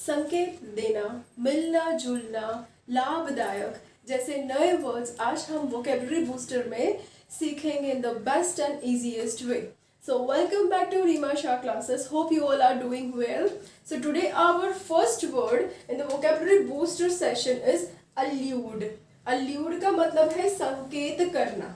संकेत देना, मिलना जुलना, लाभदायक जैसे नए वर्ड्स आज हम वोकेबलरी बूस्टर में सीखेंगे in the best and easiest way. So welcome back to Rima Shah classes. Hope you all are doing well. So today our first word in the vocabulary booster session is allude. Allude का मतलब है संकेत करना,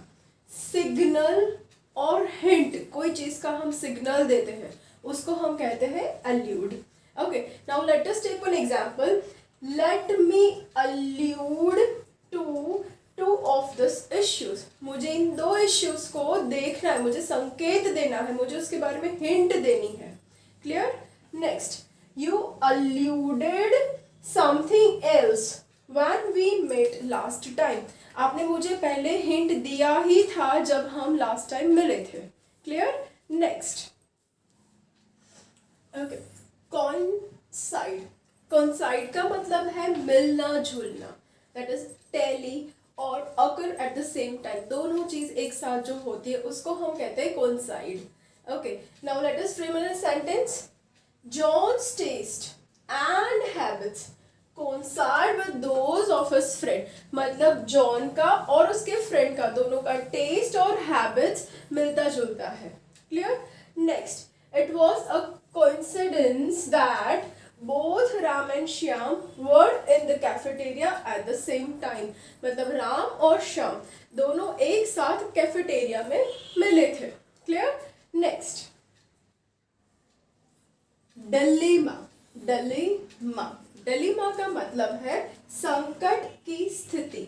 signal और hint, कोई चीज का हम सिग्नल देते हैं उसको हम कहते हैं allude. Okay, now let us take one example. Let me allude to two of these issues. मुझे इन दो issues को देखना है, मुझे संकेत देना है, मुझे उसके बारे में हिंट देनी है. Clear? Next, you alluded something else when we met last time. आपने मुझे पहले हिंट दिया ही था जब हम लास्ट टाइम मिले थे. Clear? Next. Okay. Coincide. Coincide का मतलब है मिलना जुलना. That is tally और occur at the same time. दोनों चीज एक साथ जो होती है उसको हम कहते हैं coincide. Okay. Now let us frame in a sentence. John's taste and habits coincide with those of his friend. मतलब जॉन का और उसके फ्रेंड का दोनों का टेस्ट और हैबिट्स मिलता जुलता है. Clear? Next. It was a coincidence that both Ram and Shyam were in the cafeteria at the same time. मतलब राम और श्याम दोनों एक साथ कैफेटेरिया में मिले थे. Clear? Next. Dilemma. Dilemma. Dilemma का मतलब है संकट की स्थिति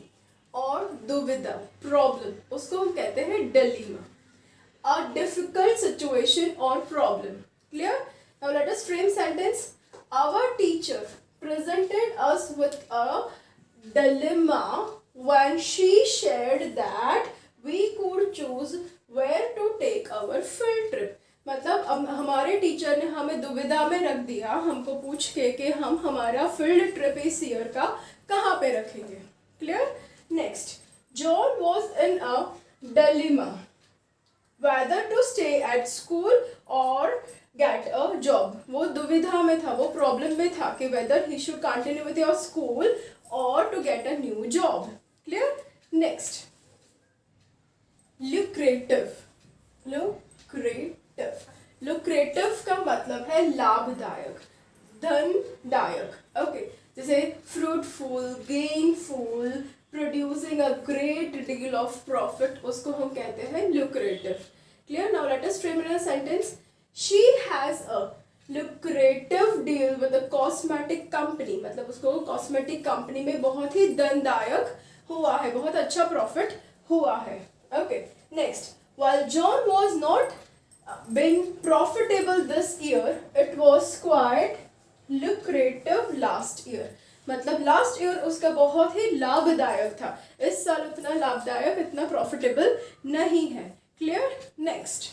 और दुविधा, प्रॉब्लम, उसको हम कहते हैं dilemma. A difficult situation or problem. Clear? Now let us frame sentence. Our teacher presented us with a dilemma when she shared that we could choose where to take our field trip. मतलब अब हमारे teacher ने हमें दुविधा में रख दिया, हमको पूछ के कि हम हमारा फील्ड ट्रिप इस ईयर का कहाँ पे रखेंगे. Clear? Next. John was in a dilemma whether to stay at school or get a job. वो दुविधा में था, वो प्रॉब्लम में था कि whether he should continue with your school or to get a new job. Clear? Next. Lucrative. Lucrative. Lucrative का मतलब है लाभदायक, धनदायक. Okay. जैसे fruitful, gainful, producing a great deal of profit, उसको हम कहते हैं lucrative. Clear? Now let us frame in a sentence. She has a lucrative deal with a cosmetic company. मतलब उसको cosmetic company में बहुत ही धनदायक हुआ है, बहुत अच्छा profit हुआ है. Okay. Next. While John was not been profitable this year, it was quite lucrative last year. मतलब लास्ट ईयर उसका बहुत ही लाभदायक था, इस साल उतना लाभदायक, इतना प्रॉफिटेबल नहीं है. क्लियर? नेक्स्ट.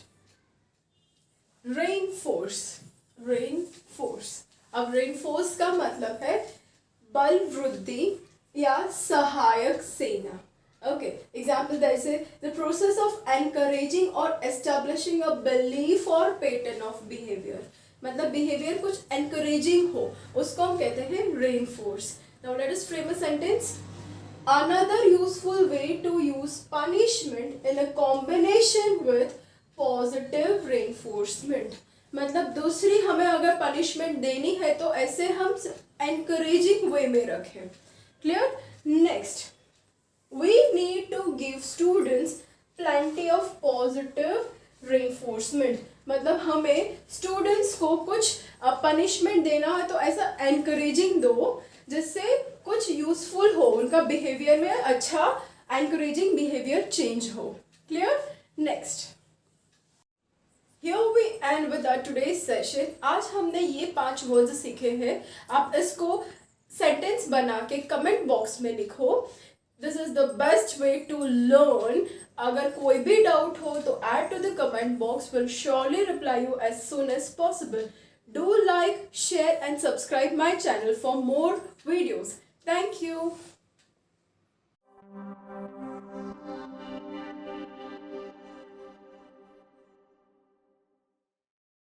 रेनफोर्स. रेनफोर्स. अब रेनफोर्स का मतलब है बल वृद्धि या सहायक सेना. ओके. एग्जाम्पल जैसे द प्रोसेस ऑफ एनकरेजिंग और एस्टेब्लिशिंग अ बिलीफ और पैटर्न ऑफ बिहेवियर. मतलब बिहेवियर कुछ एनकरेजिंग हो उसको हम कहते हैं reinforce. Now let us frame a sentence. Another useful way to use punishment in a combination with positive reinforcement. मतलब दूसरी हमें अगर पनिशमेंट देनी है तो ऐसे हम एनकरेजिंग वे में रखें. Clear? Next. We need to give students plenty of positive reinforcement. मतलब हमें स्टूडेंट्स को कुछ पनिशमेंट देना है तो ऐसा एनकरेजिंग दो जिससे कुछ यूजफुल हो, उनका बिहेवियर में अच्छा एनकरेजिंग बिहेवियर चेंज हो. Clear? Next. Here we end with our today's session. आज हमने ये 5 वर्ड्स सीखे हैं. आप इसको सेंटेंस बना के कमेंट बॉक्स में लिखो. This is the best way to learn. अगर कोई भी डाउट हो तो add to the comment box. Will surely reply you as soon as possible. Do like, share and subscribe my channel for more videos. Thank you.